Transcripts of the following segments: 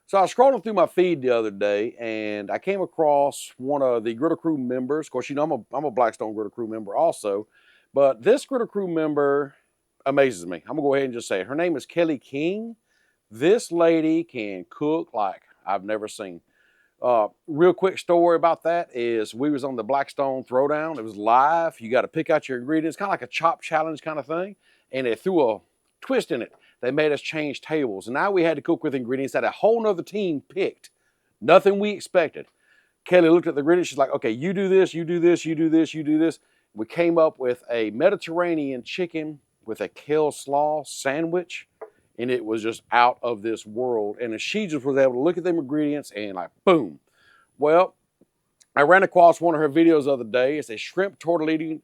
So I was scrolling through my feed the other day, and I came across one of the Griddle Crew members. Of course, you know I'm a Blackstone Griddle Crew member also, but this Griddle Crew member amazes me. I'm gonna go ahead and just say it. Her name is Kelly King. This lady can cook like I've never seen. Real quick story about that is we was on the Blackstone Throwdown. It was live. You got to pick out your ingredients, kind of like a chop challenge kind of thing, and they threw a twist in it. They made us change tables, and now we had to cook with ingredients that a whole nother team picked. Nothing we expected. Kelly looked at the ingredients. She's like, okay, you do this, you do this, you do this, you do this. We came up with a Mediterranean chicken with a kale slaw sandwich, and it was just out of this world. And she just was able to look at them ingredients and like, boom. Well, I ran across one of her videos the other day. It's a shrimp tortellini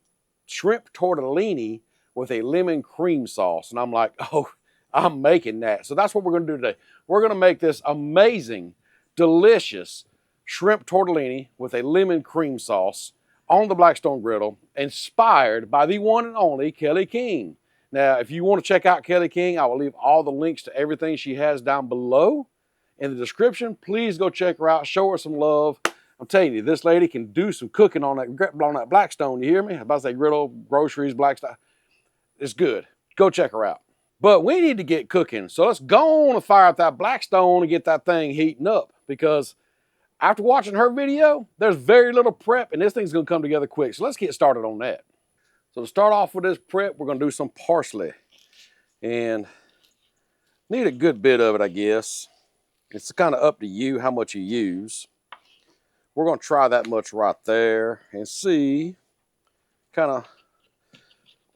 with a lemon cream sauce. And I'm like, oh, I'm making that. So that's what we're going to do today. We're going to make this amazing, delicious shrimp tortellini with a lemon cream sauce on the Blackstone Griddle, inspired by the one and only Kelly King. Now, if you want to check out Kelly King, I will leave all the links to everything she has down below in the description. Please go check her out. Show her some love. I'm telling you, this lady can do some cooking on that Blackstone. You hear me? I'm about to say griddle, groceries, Blackstone. It's good. Go check her out. But we need to get cooking. So let's go on and fire up that Blackstone and get that thing heating up. Because after watching her video, there's very little prep and this thing's going to come together quick. So let's get started on that. So to start off with this prep, we're going to do some parsley. And need a good bit of it, I guess. It's kind of up to you how much you use. We're going to try that much right there and see kind of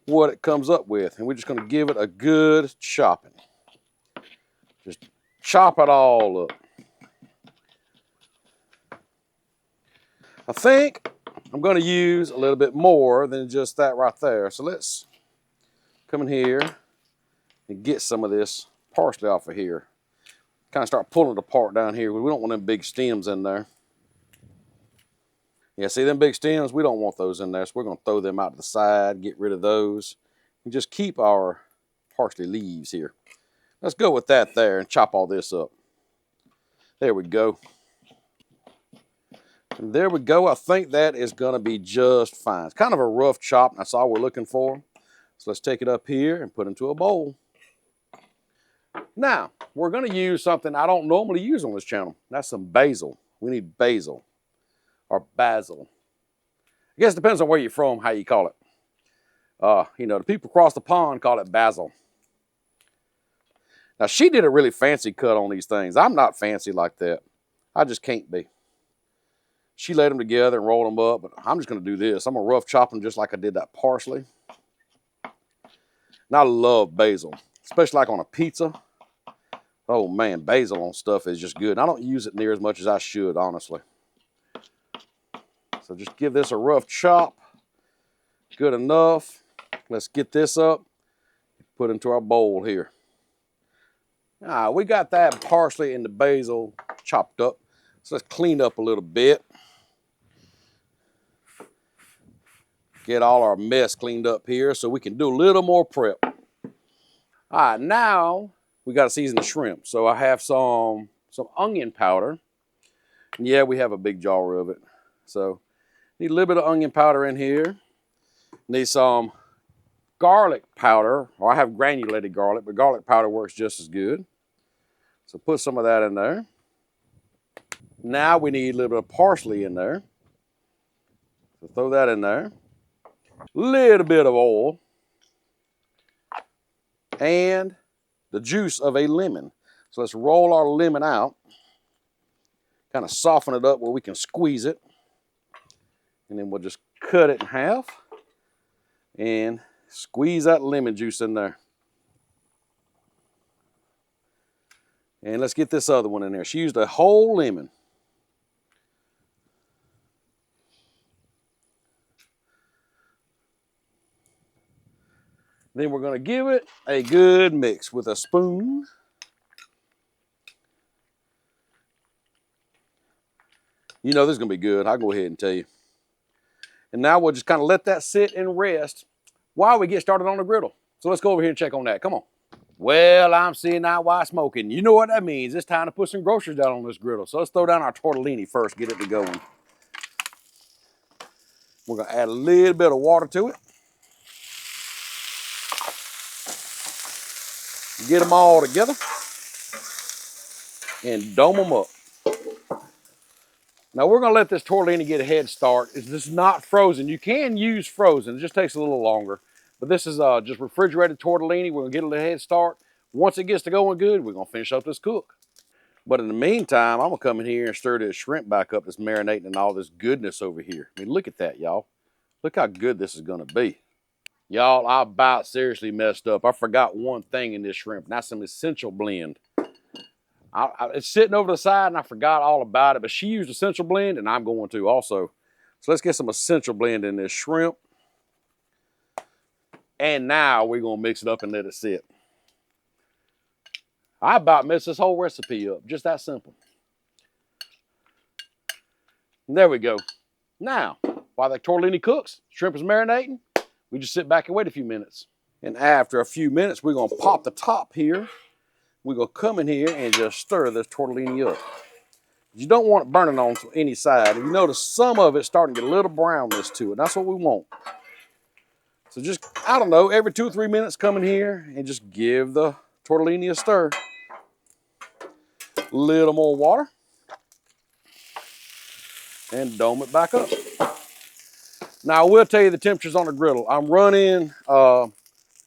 what it comes up with. And we're just going to give it a good chopping. Just chop it all up. I think I'm going to use a little bit more than just that right there. So let's come in here and get some of this parsley off of here. Kind of start pulling it apart down here. We don't want them big stems in there. Yeah, see them big stems? We don't want those in there, so we're going to throw them out to the side, get rid of those, and just keep our parsley leaves here. Let's go with that there and chop all this up. There we go. And there we go. I think that is going to be just fine. It's kind of a rough chop. That's all we're looking for. So let's take it up here and put it into a bowl. Now, we're going to use something I don't normally use on this channel. That's some basil. We need basil. Or basil. I guess it depends on where you're from, how you call it. You know, the people across the pond call it basil. Now, she did a really fancy cut on these things. I'm not fancy like that. I just can't be. She laid them together and rolled them up, but I'm just going to do this. I'm going to rough chop them just like I did that parsley. And I love basil, especially like on a pizza. Oh, man, basil on stuff is just good. And I don't use it near as much as I should, honestly. So just give this a rough chop. Good enough. Let's get this up. Put into our bowl here. We got that parsley and the basil chopped up. So let's clean up a little bit. Get all our mess cleaned up here so we can do a little more prep. All right, now we got to season the shrimp. So I have some onion powder. And yeah, we have a big jar of it. So need a little bit of onion powder in here. Need some garlic powder, or I have granulated garlic, but garlic powder works just as good. So put some of that in there. Now we need a little bit of parsley in there. So throw that in there. Little bit of oil. And the juice of a lemon. So let's roll our lemon out. Kind of soften it up where we can squeeze it. And then we'll just cut it in half and squeeze that lemon juice in there. And let's get this other one in there. She used a whole lemon. Then we're going to give it a good mix with a spoon. You know this is going to be good. I'll go ahead and tell you. And now we'll just kind of let that sit and rest while we get started on the griddle. So let's go over here and check on that. Come on. Well, I'm seeing now why smoking. You know what that means. It's time to put some groceries down on this griddle. So let's throw down our tortellini first, get it to going. We're gonna add a little bit of water to it. Get them all together and dome them up. Now we're gonna let this tortellini get a head start. This is not frozen. You can use frozen, it just takes a little longer. But this is just refrigerated tortellini. We're gonna get a head start. Once it gets to going good, we're gonna finish up this cook. But in the meantime, I'm gonna come in here and stir this shrimp back up that's marinating and all this goodness over here. I mean, look at that, y'all. Look how good this is gonna be. Y'all, I about seriously messed up. I forgot one thing in this shrimp, and that's some essential blend. It's sitting over the side, and I forgot all about it, but she used essential blend, and I'm going to also. So let's get some essential blend in this shrimp. And now we're gonna mix it up and let it sit. I about messed this whole recipe up, just that simple. And there we go. Now, while the tortellini cooks, shrimp is marinating, we just sit back and wait a few minutes. And after a few minutes, we're gonna pop the top here. We're gonna come in here and just stir this tortellini up. You don't want it burning on any side. And you notice some of it's starting to get a little brownness to it. That's what we want. So just, I don't know, every 2 or 3 minutes come in here and just give the tortellini a stir. A little more water. And dome it back up. Now I will tell you the temperatures on the griddle. I'm running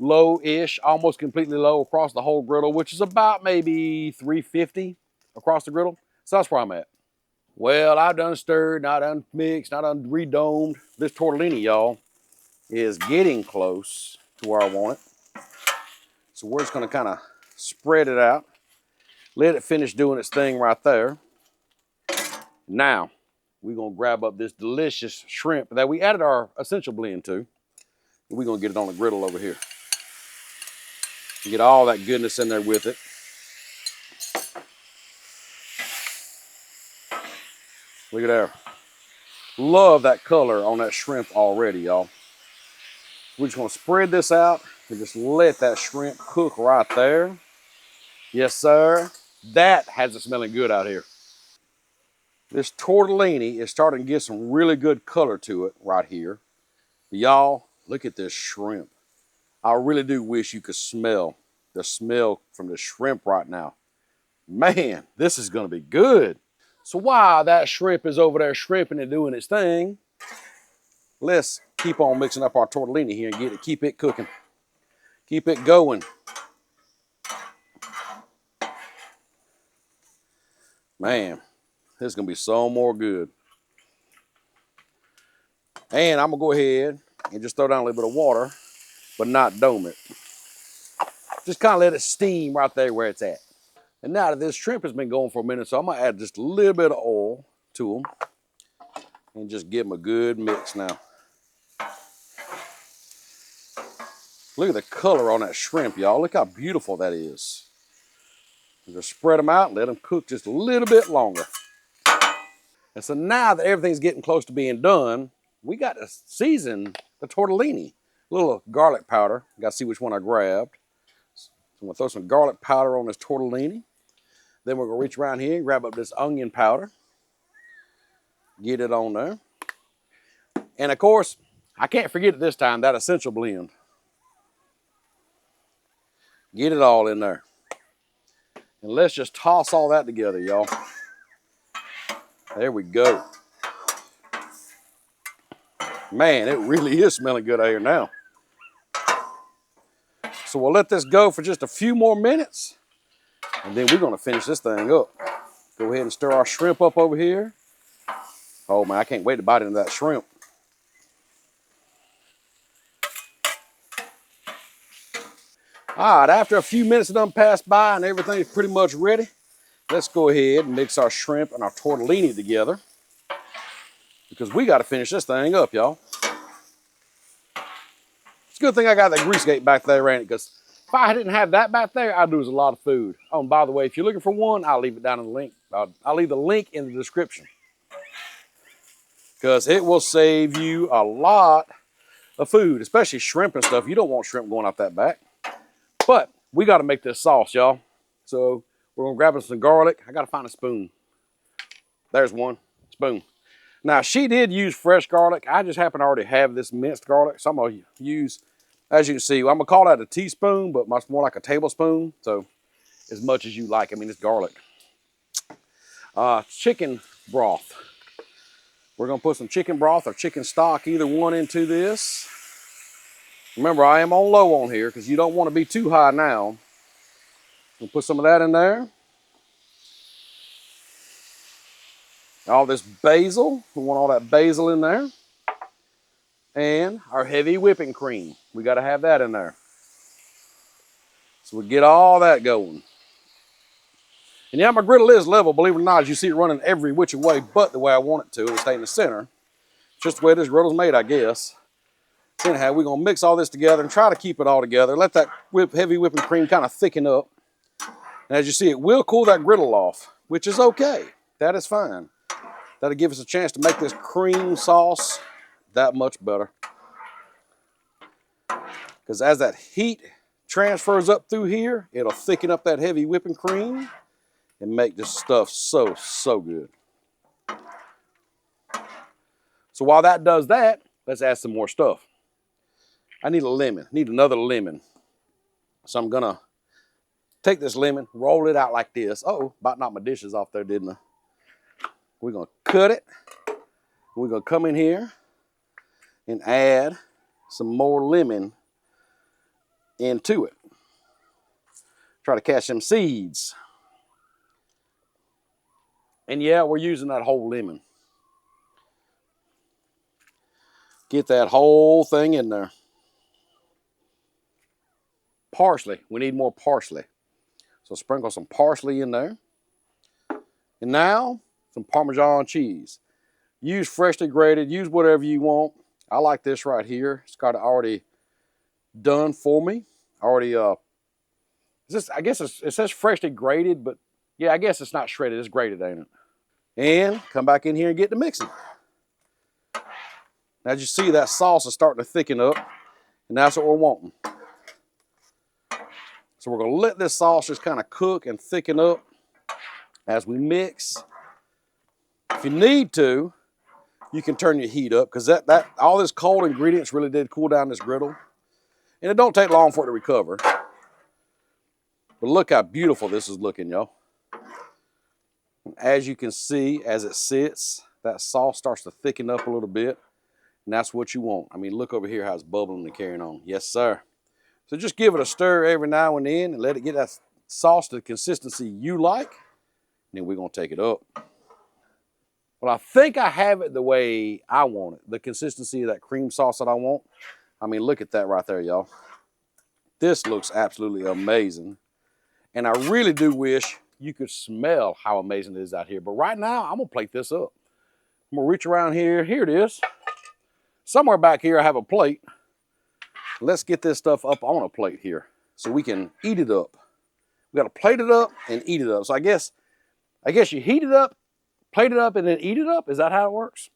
low-ish, almost completely low across the whole griddle, which is about maybe 350 across the griddle. So that's where I'm at. Well, I done stirred, I done mixed, I done redomed. This tortellini, y'all, is getting close to where I want it. So we're just gonna kind of spread it out, let it finish doing its thing right there. Now, we're gonna grab up this delicious shrimp that we added our essential blend to. We're gonna get it on the griddle over here. Get all that goodness in there with it. Look at there. Love that color on that shrimp already, y'all. We're just gonna spread this out and just let that shrimp cook right there. Yes, sir. That has it smelling good out here. This tortellini is starting to get some really good color to it right here. Y'all, look at this shrimp. I really do wish you could smell the smell from the shrimp right now. Man, this is gonna be good. So while that shrimp is over there shrimping and doing its thing, let's keep on mixing up our tortellini here and keep it cooking. Keep it going. Man, this is gonna be so more good. And I'm gonna go ahead and just throw down a little bit of water, but not dome it. Just kind of let it steam right there where it's at. And now that this shrimp has been going for a minute, so I'm gonna add just a little bit of oil to them and just give them a good mix now. Look at the color on that shrimp, y'all. Look how beautiful that is. Just spread them out, let them cook just a little bit longer. And so now that everything's getting close to being done, we got to season the tortellini. A little garlic powder. Got to see which one I grabbed. So I'm gonna throw some garlic powder on this tortellini. Then we're gonna reach around here and grab up this onion powder. Get it on there. And of course, I can't forget it this time, that essential blend. Get it all in there. And let's just toss all that together, y'all. There we go. Man, it really is smelling good out here now. So we'll let this go for just a few more minutes, and then we're gonna finish this thing up. Go ahead and stir our shrimp up over here. Oh man, I can't wait to bite into that shrimp. All right, after a few minutes have done passed by and everything's pretty much ready, let's go ahead and mix our shrimp and our tortellini together because we gotta finish this thing up, y'all. It's a good thing I got that grease gate back there, ain't it? Because if I didn't have that back there, I'd lose a lot of food. Oh, and by the way, if you're looking for one, I'll leave it down in the link. I'll leave the link in the description because it will save you a lot of food, especially shrimp and stuff. You don't want shrimp going out that back. But we got to make this sauce, y'all. So we're gonna grab us some garlic. I got to find a spoon. There's one spoon. Now she did use fresh garlic. I just happen to already have this minced garlic, so I'm gonna use, as you can see, I'm gonna call that a teaspoon, but much more like a tablespoon. So as much as you like. I mean, it's garlic. Chicken broth. We're gonna put some chicken broth or chicken stock, either one, into this. Remember, I am on low on here because you don't want to be too high now. We'll put some of that in there. All this basil, we want all that basil in there. And our heavy whipping cream. We got to have that in there. So we get all that going. And yeah, my griddle is level, believe it or not. As you see it running every which way but the way I want it to. It'll stay in the center. Just the way this griddle's made, I guess. Anyhow, we're going to mix all this together and try to keep it all together. Let that heavy whipping cream kind of thicken up. And as you see, it will cool that griddle off, which is okay. That is fine. That'll give us a chance to make this cream sauce that much better. Because as that heat transfers up through here, it'll thicken up that heavy whipping cream and make this stuff so, so good. So while that does that, let's add some more stuff. I need a lemon, need another lemon. So I'm gonna take this lemon, roll it out like this. Uh-oh, about knocked my dishes off there, didn't I? We're gonna cut it. We're gonna come in here and add some more lemon into it. Try to catch some seeds. And yeah, we're using that whole lemon. Get that whole thing in there. Parsley, we need more parsley. So sprinkle some parsley in there. And now, some Parmesan cheese. Use freshly grated, use whatever you want. I like this right here. It's got it already done for me. Already, I guess it says freshly grated, but yeah, I guess it's not shredded, it's grated, ain't it? And come back in here and get the mixing. As you see, that sauce is starting to thicken up, and that's what we're wanting. So we're gonna let this sauce just kind of cook and thicken up as we mix. If you need to, you can turn your heat up, because all this cold ingredients really did cool down this griddle. And it don't take long for it to recover. But look how beautiful this is looking, y'all. As you can see, as it sits, that sauce starts to thicken up a little bit. And that's what you want. I mean, look over here how it's bubbling and carrying on. Yes, sir. So just give it a stir every now and then and let it get that sauce to the consistency you like. And then we're going to take it up. Well, I think I have it the way I want it. The consistency of that cream sauce that I want. I mean, look at that right there, y'all. This looks absolutely amazing. And I really do wish you could smell how amazing it is out here. But right now, I'm going to plate this up. I'm going to reach around here. Here it is. Somewhere back here, I have a plate. Let's get this stuff up on a plate here so we can eat it up. We got to plate it up and eat it up. So I guess you heat it up, plate it up, and then eat it up. Is that how it works?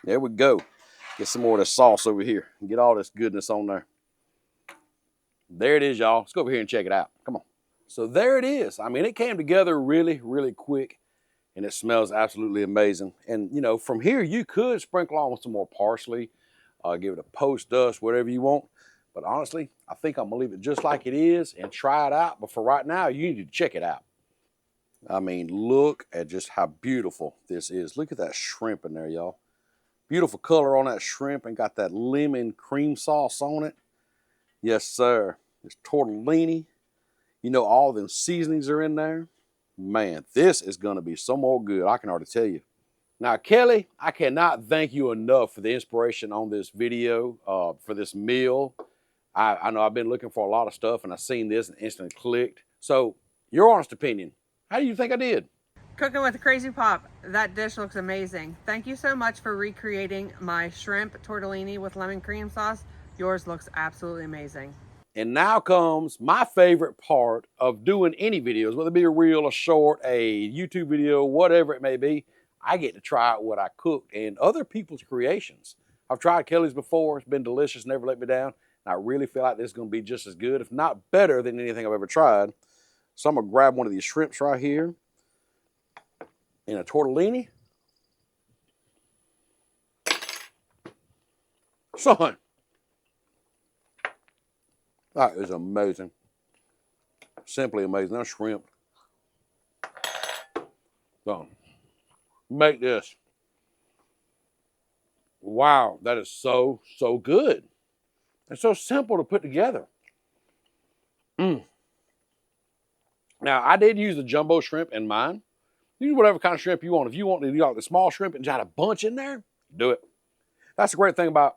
There we go. Get some more of this sauce over here and get all this goodness on there. There it is, y'all. Let's go over here and check it out. Come on. So there it is. I mean, it came together really, really quick, and it smells absolutely amazing. And, you know, from here, you could sprinkle on with some more parsley, give it a post dust, whatever you want. But honestly, I think I'm going to leave it just like it is and try it out. But for right now, you need to check it out. I mean, look at just how beautiful this is. Look at that shrimp in there, y'all. Beautiful color on that shrimp and got that lemon cream sauce on it. Yes, sir. It's tortellini. You know, all them seasonings are in there. Man, this is going to be so more good. I can already tell you. Now, Kelly, I cannot thank you enough for the inspiration on this video, for this meal. I know I've been looking for a lot of stuff, and I seen this and instantly clicked. So, your honest opinion, how do you think I did? Cooking with a Crazy Pop, that dish looks amazing. Thank you so much for recreating my shrimp tortellini with lemon cream sauce. Yours looks absolutely amazing. And now comes my favorite part of doing any videos, whether it be a reel, a short, a YouTube video, whatever it may be. I get to try out what I cooked and other people's creations. I've tried Kelly's before. It's been delicious, never let me down. I really feel like this is going to be just as good, if not better, than anything I've ever tried. So I'm going to grab one of these shrimps right here in a tortellini. Son, that is amazing. Simply amazing. That shrimp. So, make this. Wow, that is so, so good. It's so simple to put together. Now, I did use the jumbo shrimp in mine. Use whatever kind of shrimp you want. If you want to do like the small shrimp and just add a bunch in there, do it. That's the great thing about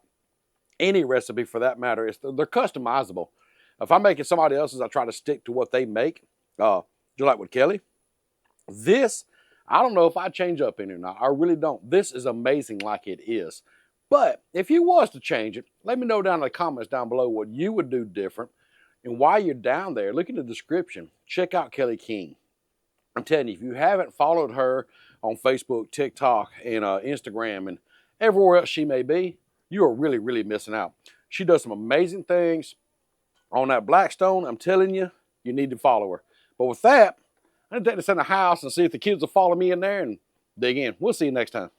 any recipe for that matter, is they're customizable. If I'm making somebody else's, I try to stick to what they make. Just like with Kelly. This, I don't know if I change up any or not. I really don't. This is amazing like it is. But if you was to change it, let me know down in the comments down below what you would do different. And while you're down there, look in the description. Check out Kelly King. I'm telling you, if you haven't followed her on Facebook, TikTok, and Instagram, and everywhere else she may be, you are really, really missing out. She does some amazing things on that Blackstone. I'm telling you, you need to follow her. But with that, I'm going to take this in the house and see if the kids will follow me in there and dig in. We'll see you next time.